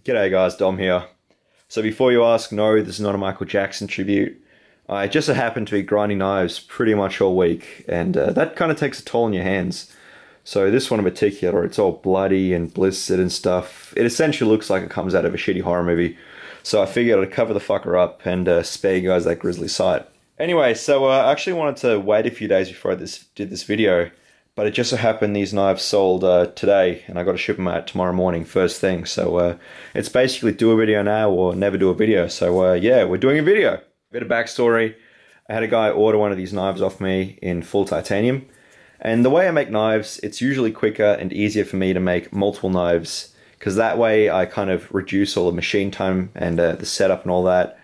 G'day guys, Dom here. So before you ask, no, this is not a Michael Jackson tribute. I just so happened to be grinding knives pretty much all week, and that kind of takes a toll on your hands. So this one in particular, it's all bloody and blistered and stuff. It essentially looks like it comes out of a shitty horror movie. So I figured I'd cover the fucker up and spare you guys that grisly sight. Anyway, so I actually wanted to wait a few days before I did this video, but it just so happened these knives sold today, and I got to ship them out tomorrow morning, first thing. So it's basically do a video now or never do a video. So yeah, we're doing a video. Bit of backstory. I had a guy order one of these knives off me in full titanium. And the way I make knives, it's usually quicker and easier for me to make multiple knives, because that way I kind of reduce all the machine time and the setup and all that,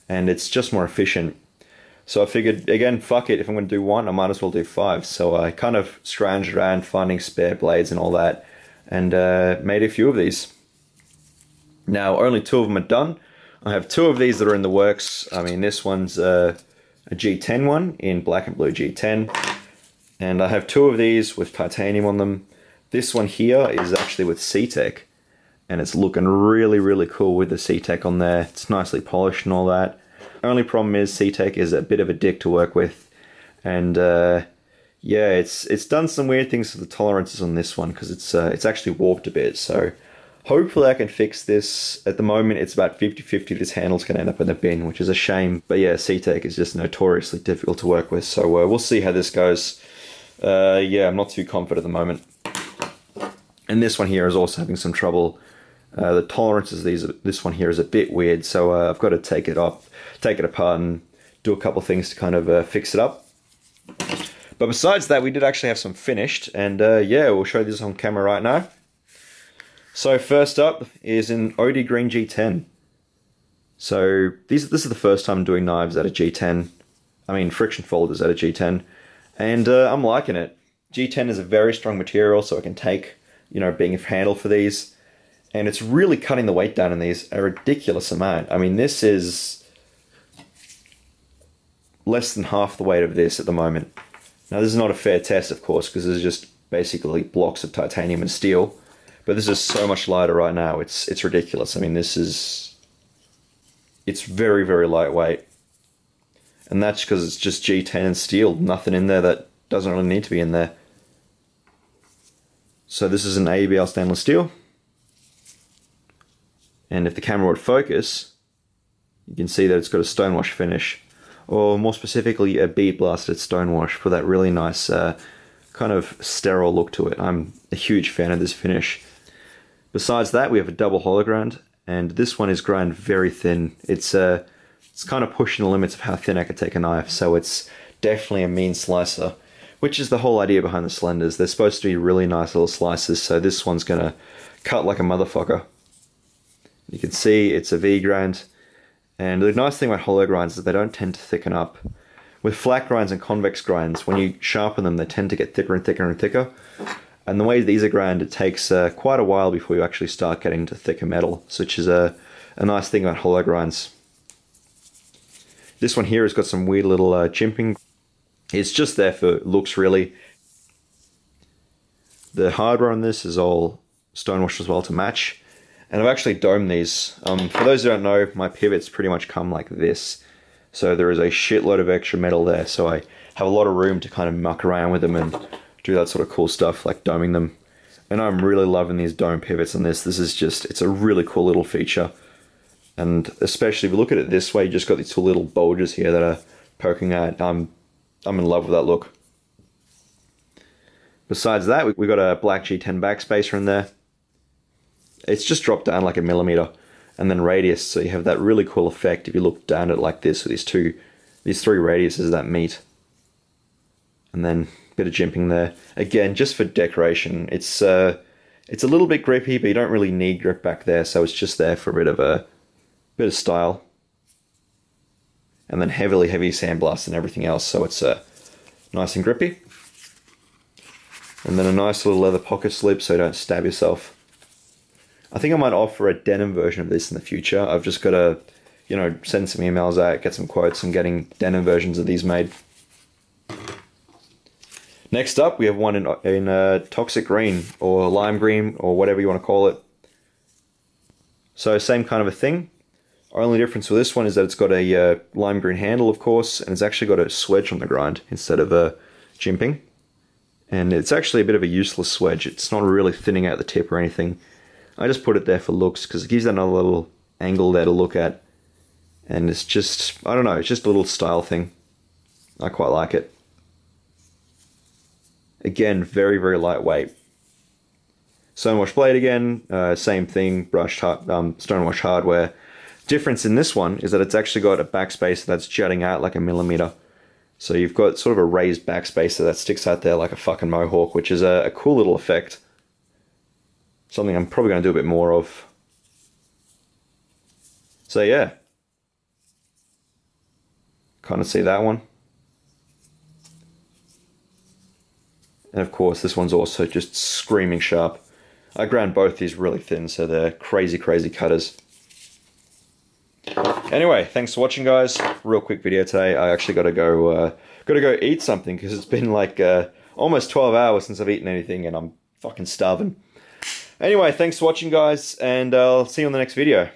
and it's just more efficient. So I figured, again, fuck it, if I'm going to do one, I might as well do 5. So I kind of scrounged around finding spare blades and all that, and made a few of these. Now, only 2 of them are done. I have 2 of these that are in the works. I mean, this one's a G10 one in black and blue G10. And I have 2 of these with titanium on them. This one here is actually with C-Tech, and it's looking really, really cool with the C-Tech on there. It's nicely polished and all that. Only problem is C-Tech is a bit of a dick to work with, and yeah, it's done some weird things to the tolerances on this one, because it's actually warped a bit. So hopefully I can fix this. At the moment it's about 50-50 this handle's going to end up in the bin, which is a shame. But yeah, C-Tech is just notoriously difficult to work with, so we'll see how this goes. Yeah, I'm not too confident at the moment. And this one here is also having some trouble. The tolerances this one here is a bit weird, so I've got to take it apart and do a couple things to kind of fix it up. But besides that, we did actually have some finished, and yeah, we'll show this on camera right now. So first up is an OD Green G10. So this is the first time I'm doing knives at a G10. I mean friction folders at a G10, and I'm liking it. G10 is a very strong material, so it can take, you know, being a handle for these. And it's really cutting the weight down in these a ridiculous amount. I mean, this is less than half the weight of this at the moment. Now, this is not a fair test, of course, because this is just basically blocks of titanium and steel. But this is so much lighter right now. It's ridiculous. I mean, it's very, very lightweight. And that's because it's just G10 and steel. Nothing in there that doesn't really need to be in there. So this is an ABL stainless steel. And if the camera would focus, you can see that it's got a stonewash finish, or more specifically a bead blasted stonewash for that really nice kind of sterile look to it. I'm a huge fan of this finish. Besides that, we have a double hollow grind, and this one is ground very thin. It's kind of pushing the limits of how thin I could take a knife, so it's definitely a mean slicer, which is the whole idea behind the Slenders. They're supposed to be really nice little slices, so this one's gonna cut like a motherfucker. You can see it's a V grind, and the nice thing about hollow grinds is they don't tend to thicken up. With flat grinds and convex grinds, when you sharpen them, they tend to get thicker and thicker and thicker. And the way these are ground, it takes quite a while before you actually start getting to thicker metal, which is a nice thing about hollow grinds. This one here has got some weird little jimping. It's just there for looks, really. The hardware on this is all stonewashed as well to match. And I've actually domed these. For those who don't know, my pivots pretty much come like this. So there is a shitload of extra metal there, so I have a lot of room to kind of muck around with them and do that sort of cool stuff like doming them. And I'm really loving these dome pivots on this. This is just, it's a really cool little feature. And especially if you look at it this way, you just got these 2 little bulges here that are poking out. I'm in love with that look. Besides that, we've got a black G10 backspacer in there. It's just dropped down like a millimeter, and then radius, so you have that really cool effect if you look down at it like this with these 3 radiuses that meet. And then a bit of jimping there. Again, just for decoration. It's a little bit grippy, but you don't really need grip back there, so it's just there for a bit of style. And then heavy sandblast and everything else, so it's nice and grippy. And then a nice little leather pocket slip so you don't stab yourself. I think I might offer a denim version of this in the future. I've just got to, you know, send some emails out, get some quotes, and getting denim versions of these made. Next up, we have one in toxic green, or lime green, or whatever you want to call it. So same kind of a thing. Only difference with this one is that it's got a lime green handle, of course, and it's actually got a swedge on the grind instead of a jimping. And it's actually a bit of a useless swedge. It's not really thinning out the tip or anything. I just put it there for looks because it gives that another little angle there to look at. And it's just, I don't know, it's just a little style thing. I quite like it. Again, very, very lightweight. Stonewash blade again, same thing, stonewash hardware. Difference in this one is that it's actually got a backspacer that's jutting out like a millimeter. So you've got sort of a raised backspacer that sticks out there like a fucking mohawk, which is a cool little effect. Something I'm probably going to do a bit more of. So yeah. Kind of see that one. And of course this one's also just screaming sharp. I ground both these really thin, so they're crazy, crazy cutters. Anyway, thanks for watching, guys. Real quick video today. I actually got to go eat something because it's been like almost 12 hours since I've eaten anything, and I'm fucking starving. Anyway, thanks for watching, guys, and I'll see you on the next video.